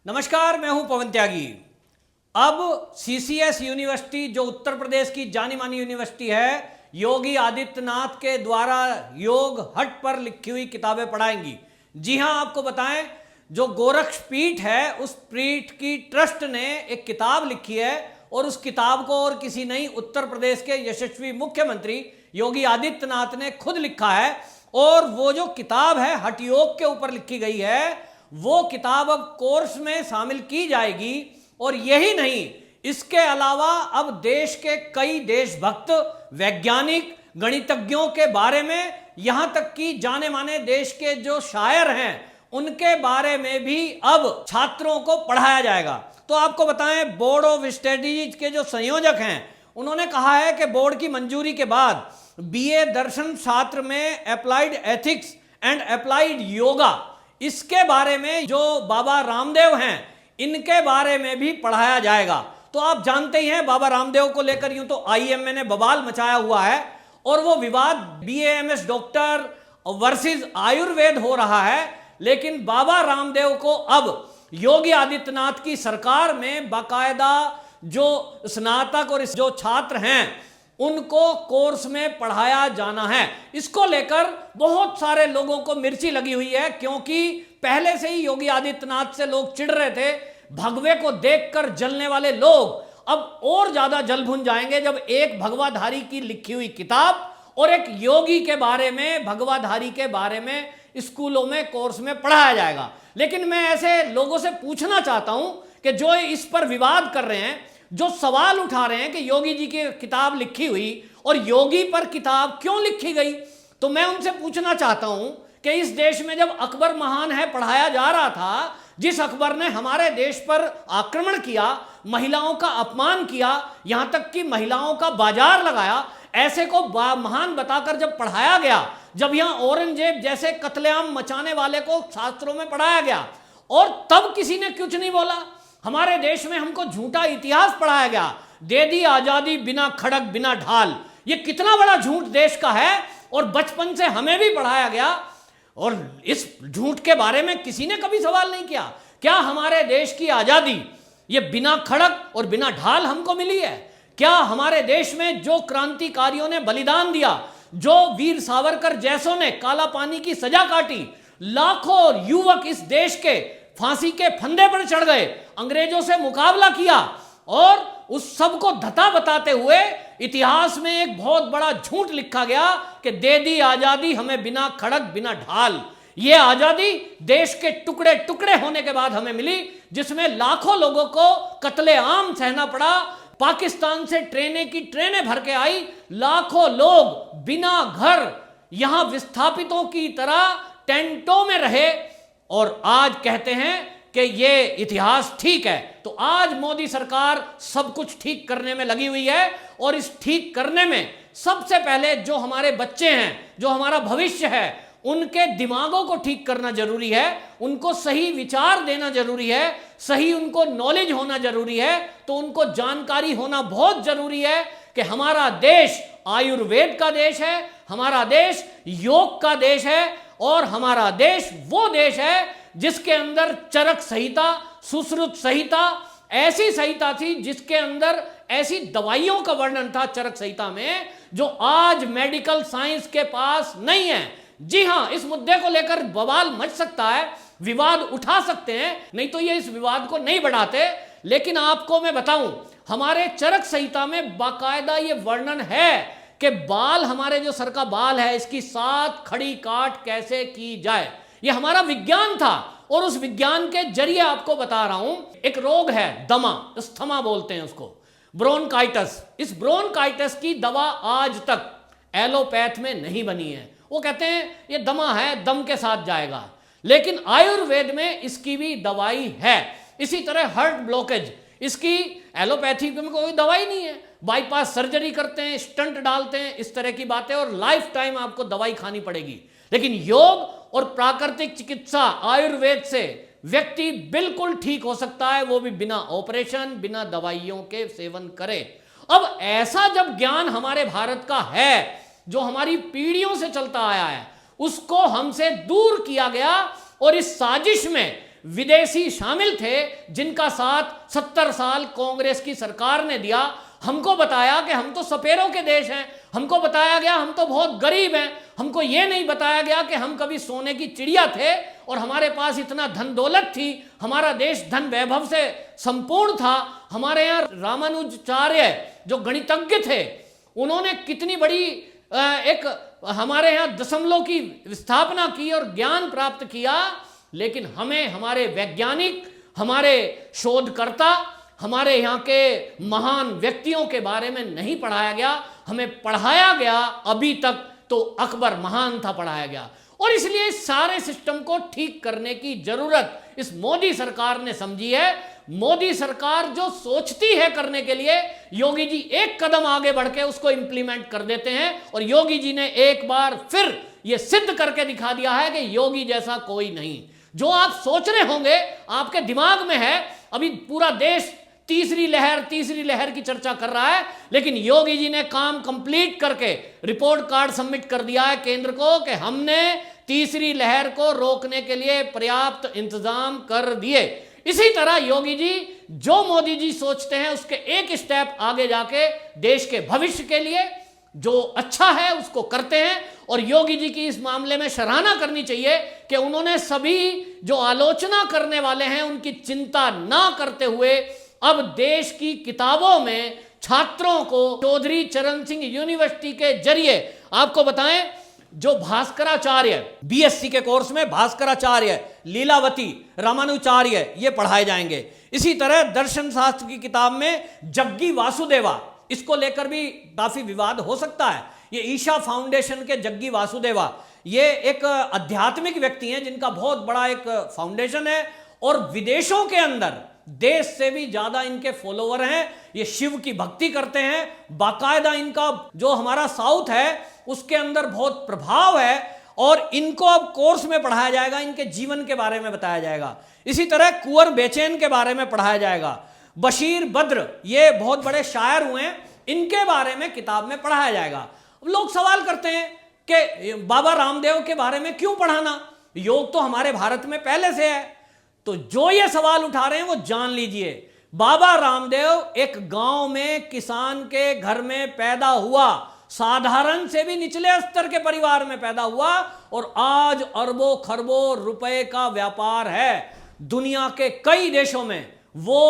नमस्कार, मैं हूं पवन त्यागी। अब सीसीएस यूनिवर्सिटी जो उत्तर प्रदेश की जानी मानी यूनिवर्सिटी है, योगी आदित्यनाथ के द्वारा योग हट पर लिखी हुई किताबें पढ़ाएंगी। जी हां, आपको बताएं, जो गोरक्षपीठ है उस पीठ की ट्रस्ट ने एक किताब लिखी है और उस किताब को और किसी नहीं, उत्तर प्रदेश के यशस्वी मुख्यमंत्री योगी आदित्यनाथ ने खुद लिखा है। और वो जो किताब है हठ योग के ऊपर लिखी गई है, वो किताब अब कोर्स में शामिल की जाएगी। और यही नहीं, इसके अलावा अब देश के कई देशभक्त वैज्ञानिक गणितज्ञों के बारे में, यहां तक कि जाने माने देश के जो शायर हैं उनके बारे में भी अब छात्रों को पढ़ाया जाएगा। तो आपको बताएं, बोर्ड ऑफ स्टडीज के जो संयोजक हैं उन्होंने कहा है कि बोर्ड की मंजूरी के बाद बीए दर्शन छात्र में applied ethics and applied yoga, इसके बारे में जो बाबा रामदेव हैं इनके बारे में भी पढ़ाया जाएगा। तो आप जानते ही हैं, बाबा रामदेव को लेकर यूं तो आईएमए ने बवाल मचाया हुआ है और वो विवाद बीएएमएस डॉक्टर वर्सेस आयुर्वेद हो रहा है। लेकिन बाबा रामदेव को अब योगी आदित्यनाथ की सरकार में बाकायदा जो स्नातक और जो छात्र हैं उनको कोर्स में पढ़ाया जाना है। इसको लेकर बहुत सारे लोगों को मिर्ची लगी हुई है, क्योंकि पहले से ही योगी आदित्यनाथ से लोग चिढ़ रहे थे। भगवे को देखकर जलने वाले लोग अब और ज्यादा जल भुन जाएंगे जब एक भगवाधारी की लिखी हुई किताब और एक योगी के बारे में, भगवाधारी के बारे में स्कूलों में कोर्स में पढ़ाया जाएगा। लेकिन मैं ऐसे लोगों से पूछना चाहता हूं कि जो इस पर विवाद कर रहे हैं, जो सवाल उठा रहे हैं कि योगी जी की किताब लिखी हुई और योगी पर किताब क्यों लिखी गई, तो मैं उनसे पूछना चाहता हूं कि इस देश में जब अकबर महान है पढ़ाया जा रहा था, जिस अकबर ने हमारे देश पर आक्रमण किया, महिलाओं का अपमान किया, यहां तक कि महिलाओं का बाजार लगाया, ऐसे को महान बताकर जब पढ़ाया गया, जब यहां औरंगजेब जैसे कत्लेआम मचाने वाले को शास्त्रों में पढ़ाया गया और तब किसी ने कुछ नहीं बोला। हमारे देश में हमको झूठा इतिहास पढ़ाया गया, दे दी आजादी बिना खड़क बिना ढाल, ये कितना बड़ा झूठ देश का है और बचपन से हमें भी पढ़ाया गया। और इस झूठ के बारे में किसी ने कभी सवाल नहीं किया। क्या हमारे देश की आजादी ये बिना खड़क और बिना ढाल हमको मिली है? क्या हमारे देश में जो क्रांतिकारियों ने बलिदान दिया, जो वीर सावरकर जैसों ने काला पानी की सजा काटी, लाखों युवक इस देश के फांसी के फंदे पर चढ़ गए, अंग्रेजों से मुकाबला किया और उस सब को धता बताते हुए इतिहास में एक बहुत बड़ा झूठ लिखा गया कि दे दी आजादी हमें बिना खड़क बिना ढाल। ये आजादी देश के टुकड़े टुकड़े होने के बाद हमें मिली, जिसमें लाखों लोगों को कत्लेआम सहना पड़ा। पाकिस्तान से ट्रेनें की ट्रेनें भर के आई, लाखों लोग बिना घर यहां विस्थापितों की तरह टेंटों में रहे और आज कहते हैं कि ये इतिहास ठीक है। तो आज मोदी सरकार सब कुछ ठीक करने में लगी हुई है और इस ठीक करने में सबसे पहले जो हमारे बच्चे हैं, जो हमारा भविष्य है, उनके दिमागों को ठीक करना जरूरी है, उनको सही विचार देना जरूरी है, सही उनको नॉलेज होना जरूरी है। तो उनको जानकारी होना बहुत जरूरी है कि हमारा देश आयुर्वेद का देश है, हमारा देश योग का देश है और हमारा देश वो देश है जिसके अंदर चरक संहिता, सुश्रुत संहिता, ऐसी संहिता थी जिसके अंदर ऐसी दवाइयों का वर्णन था चरक संहिता में, जो आज मेडिकल साइंस के पास नहीं है। जी हां, इस मुद्दे को लेकर बवाल मच सकता है, विवाद उठा सकते हैं, नहीं तो ये इस विवाद को नहीं बढ़ाते। लेकिन आपको मैं बताऊं, हमारे चरक संहिता में बाकायदा ये वर्णन है कि बाल, हमारे जो सर का बाल है, इसकी 7 खड़ी काट कैसे की जाए। ये हमारा विज्ञान था और उस विज्ञान के जरिए आपको बता रहा हूं। एक रोग है दमा, अस्थमा बोलते हैं उसको, ब्रोंकाइटिस। इस ब्रोंकाइटिस की दवा आज तक एलोपैथ में नहीं बनी है। वो कहते हैं ये दमा है, दम के साथ जाएगा, लेकिन आयुर्वेद में इसकी भी दवाई है। इसी तरह हार्ट ब्लॉकेज, इसकी एलोपैथी में कोई दवाई नहीं है, बाईपास सर्जरी करते हैं, स्टंट डालते हैं, इस तरह की बातें, और लाइफ टाइम आपको दवाई खानी पड़ेगी। लेकिन योग और प्राकृतिक चिकित्सा आयुर्वेद से व्यक्ति बिल्कुल ठीक हो सकता है, वो भी बिना ऑपरेशन, बिना दवाइयों के सेवन करे। अब ऐसा जब ज्ञान हमारे भारत का है, जो हमारी पीढ़ियों से चलता आया है, उसको हमसे दूर किया गया और इस साजिश में विदेशी शामिल थे जिनका साथ 70 साल कांग्रेस की सरकार ने दिया। हमको बताया कि हम तो सपेरों के देश हैं, हमको बताया गया हम तो बहुत गरीब हैं, हमको ये नहीं बताया गया कि हम कभी सोने की चिड़िया थे और हमारे पास इतना धन दौलत थी, हमारा देश धन वैभव से संपूर्ण था। हमारे यहाँ रामानुजाचार्य जो गणितज्ञ थे, उन्होंने कितनी बड़ी एक हमारे यहाँ दशमलव की स्थापना की और ज्ञान प्राप्त किया, लेकिन हमें हमारे वैज्ञानिक, हमारे शोधकर्ता, हमारे यहाँ के महान व्यक्तियों के बारे में नहीं पढ़ाया गया। हमें पढ़ाया गया अभी तक तो अकबर महान था पढ़ाया गया, और इसलिए इस सारे सिस्टम को ठीक करने की जरूरत इस मोदी सरकार ने समझी है। मोदी सरकार जो सोचती है करने के लिए, योगी जी एक कदम आगे बढ़ के उसको इंप्लीमेंट कर देते हैं, और योगी जी ने एक बार फिर यह सिद्ध करके दिखा दिया है कि योगी जैसा कोई नहीं। जो आप सोच रहे होंगे आपके दिमाग में है, अभी पूरा देश तीसरी लहर की चर्चा कर रहा है, लेकिन योगी जी ने काम कंप्लीट करके रिपोर्ट कार्ड सबमिट कर दिया है केंद्र को कि हमने तीसरी लहर को रोकने के लिए पर्याप्त इंतजाम कर दिए। इसी तरह योगी जी जो मोदी जी सोचते हैं उसके एक स्टेप आगे जाके देश के भविष्य के लिए जो अच्छा है उसको करते हैं, और योगी जी की इस मामले में सराहना करनी चाहिए कि उन्होंने सभी जो आलोचना करने वाले हैं उनकी चिंता ना करते हुए अब देश की किताबों में छात्रों को चौधरी चरण सिंह यूनिवर्सिटी के जरिए, आपको बताएं, जो भास्कराचार्य बीएससी के कोर्स में भास्कराचार्य, लीलावती, रामानुचार्य ये पढ़ाए जाएंगे। इसी तरह दर्शन शास्त्र की किताब में जग्गी वासुदेवा, इसको लेकर भी काफी विवाद हो सकता है। ये ईशा फाउंडेशन के जग्गी वासुदेवा ये एक आध्यात्मिक व्यक्ति हैं जिनका बहुत बड़ा एक फाउंडेशन है, और विदेशों के अंदर देश से भी ज्यादा इनके फॉलोवर हैं। ये शिव की भक्ति करते हैं, बाकायदा इनका जो हमारा साउथ है उसके अंदर बहुत प्रभाव है, और इनको अब कोर्स में पढ़ाया जाएगा, इनके जीवन के बारे में बताया जाएगा। इसी तरह कुंवर बेचैन के बारे में पढ़ाया जाएगा। बशीर बद्र ये बहुत बड़े शायर हुए हैं, इनके बारे में किताब में पढ़ाया जाएगा। अब लोग सवाल करते हैं कि बाबा रामदेव के बारे में क्यों पढ़ाना, योग तो हमारे भारत में पहले से है। तो जो ये सवाल उठा रहे हैं वो जान लीजिए, बाबा रामदेव एक गांव में किसान के घर में पैदा हुआ, साधारण से भी निचले स्तर के परिवार में पैदा हुआ, और आज अरबों खरबों रुपए का व्यापार है। दुनिया के कई देशों में वो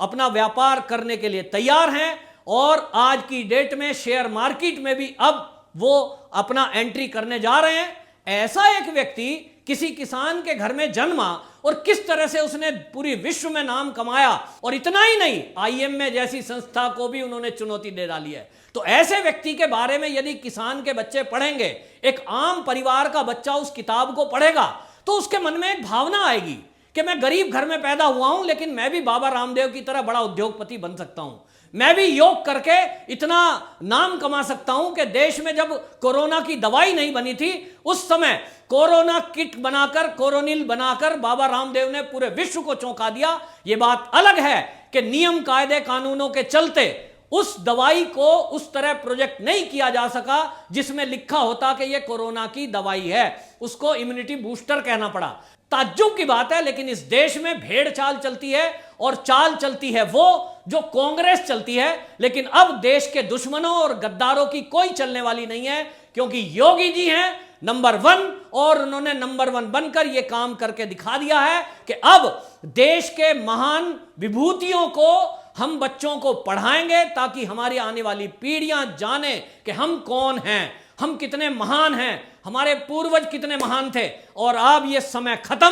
अपना व्यापार करने के लिए तैयार हैं, और आज की डेट में शेयर मार्केट में भी अब वो अपना एंट्री करने जा रहे हैं। ऐसा एक व्यक्ति किसी किसान के घर में जन्मा और किस तरह से उसने पूरी विश्व में नाम कमाया, और इतना ही नहीं, आईएमए जैसी संस्था को भी उन्होंने चुनौती दे डाली है। तो ऐसे व्यक्ति के बारे में यदि किसान के बच्चे पढ़ेंगे, एक आम परिवार का बच्चा उस किताब को पढ़ेगा, तो उसके मन में एक भावना आएगी कि मैं गरीब घर में पैदा हुआ हूं, लेकिन मैं भी बाबा रामदेव की तरह बड़ा उद्योगपति बन सकता हूं, मैं भी योग करके इतना नाम कमा सकता हूं कि देश में जब कोरोना की दवाई नहीं बनी थी उस समय कोरोना किट बनाकर, कोरोनिल बनाकर बाबा रामदेव ने पूरे विश्व को चौंका दिया। यह बात अलग है कि नियम कायदे कानूनों के चलते उस दवाई को उस तरह प्रोजेक्ट नहीं किया जा सका जिसमें लिखा होता कि यह कोरोना की दवाई है, उसको इम्यूनिटी बूस्टर कहना पड़ा। ताज्जुब की बात है, लेकिन इस देश में भेड़ चाल चलती है, और चाल चलती है वो जो कांग्रेस चलती है, लेकिन अब देश के दुश्मनों और गद्दारों की कोई चलने वाली नहीं है, क्योंकि योगी जी हैं नंबर 1, और उन्होंने नंबर 1 बनकर यह काम करके दिखा दिया है कि अब देश के महान विभूतियों को हम बच्चों को पढ़ाएंगे ताकि हमारी आने वाली पीढ़ियां जाने कि हम कौन हैं, हम कितने महान हैं, हमारे पूर्वज कितने महान थे। और अब यह समय खत्म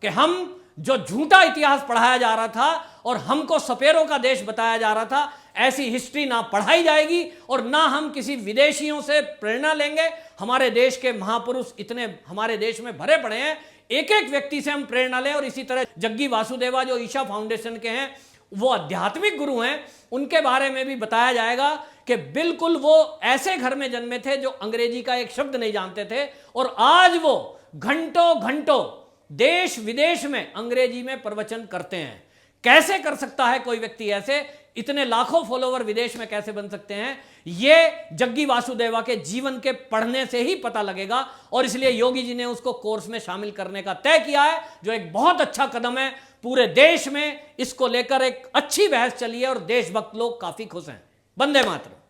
कि हम जो झूठा इतिहास पढ़ाया जा रहा था और हमको सपेरों का देश बताया जा रहा था, ऐसी हिस्ट्री ना पढ़ाई जाएगी और ना हम किसी विदेशियों से प्रेरणा लेंगे। हमारे देश के महापुरुष इतने हमारे देश में भरे पड़े हैं, एक एक व्यक्ति से हम प्रेरणा लें। और इसी तरह जग्गी वासुदेवा जो ईशा फाउंडेशन के हैं, वो आध्यात्मिक गुरु हैं, उनके बारे में भी बताया जाएगा कि बिल्कुल वो ऐसे घर में जन्मे थे जो अंग्रेजी का एक शब्द नहीं जानते थे, और आज वो घंटों घंटों देश विदेश में अंग्रेजी में प्रवचन करते हैं। कैसे कर सकता है कोई व्यक्ति ऐसे, इतने लाखों फॉलोवर विदेश में कैसे बन सकते हैं, यह जग्गी वासुदेवा के जीवन के पढ़ने से ही पता लगेगा। और इसलिए योगी जी ने उसको कोर्स में शामिल करने का तय किया है, जो एक बहुत अच्छा कदम है। पूरे देश में इसको लेकर एक अच्छी बहस चली है और देशभक्त लोग काफी खुश हैं। वंदे मातरम।